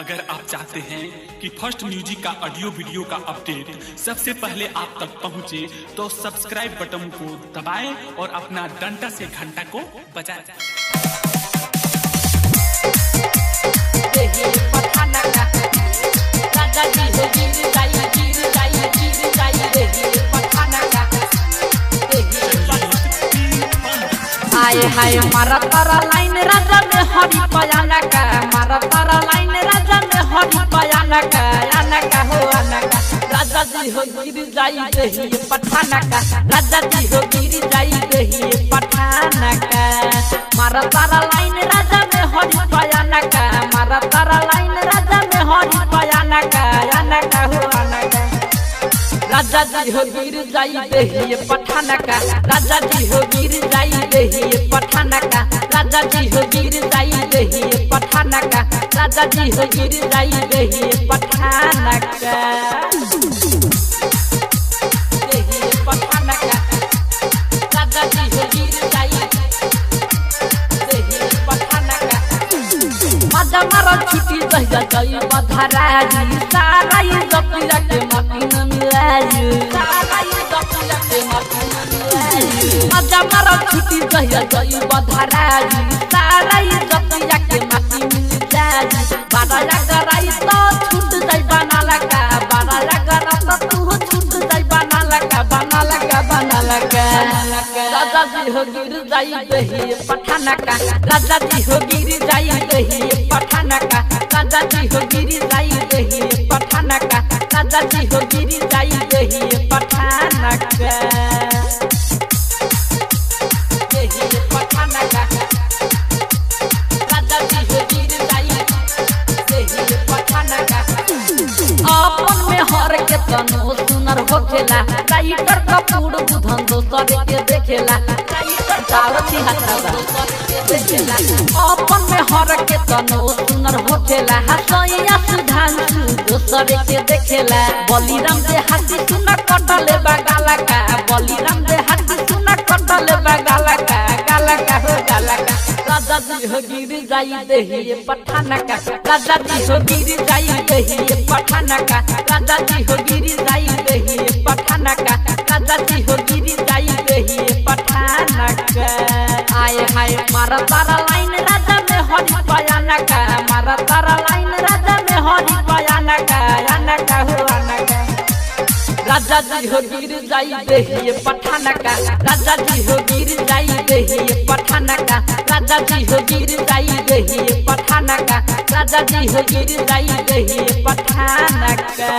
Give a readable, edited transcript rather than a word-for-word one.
अगर आप चाहते हैं कि फर्स्ट म्यूजिक का ऑडियो वीडियो का अपडेट सबसे पहले आप तक पहुंचे, तो सब्सक्राइब बटन को दबाएं और अपना डंडा से घंटा को बजाएं। आए हाय मारा तारा लाइन राजा में हरी पयाना का, मारा तारा लाइन राजा में हरी पयाना का, आना का हो आना का। राजा जी हो गिर जाई दही पठाना का, राजा जी हो गिर जाई दही पठाना का। मारा तारा लाइन राजा में हरी पयाना का, मारा तारा लाइन राजा में हरी पयाना का, आना का हो आना का। राजा जी हो गिर जाई दही पठाना का, राजा जी हो गिर जाई दही पठाना का, राजा जी हो गिर जाई दही पठाना का, राजा जी हो गिर जाई दही पठाना का, दही पठाना का, राजा जी हो गिर जाई दही पठाना का। मजा मारा छुट्टी जहिया गई बधाराजी, सारा ये जपिया के मकीन मिलाई, सारा ये जपिया के मकीन मिलाई। मजा मारा छुट्टी जहिया गई बधाराजी, सारा ये जपिया के मकीन मिलाई। बारा कराई तो छूट जाई बना लगा, बारा करा तो तू छूट जाई बना लगा, बना लगा बना लगा। राजा जी हो गिर जाई दही पठाना का, राजा जी हो गिर जाई दही पठाना का, राजा जी हो गिर जाई दही पठाना का, राजा जी हो गिर जाई दही पठाना का, दही पठाना का, राजा जी हो गिर जाई दही पठाना का। अपन में हर के तनो सुनर होखेला, राइटर कपूर बुधन दोसर के देखेला, राइटर चावती हतरा देखेला। अपन में हर के तनो सुनर होखेला, हसैया सुधांशु दोसर के देखेला। बलिराम दे हाथी सुना कटले बगाला का, बलिराम दे हाथी सुना कटले बगाला का, गाला का हो गाला का। राजा जी हो गिर जाई दही पठाना का, राजा जी हो गिर जाई दही पठाना का, राजा जी हो गिर जाई दही पठाना का, राजा जी हो गिर जाई दही पठाना का। आए हाय मारा तारा लाइन राजा में हरी पयाना का, मारा तारा लाइन राजा में हरी पयाना का, आना का हो आना का। राजा जी हो गिर जाई दही पठाना का, राजा जी हो गिर जाई दही पठाना का, राजा जी हो गिर जाई दही पठाना का, राजा जी हो गिर जाई दही पठाना का।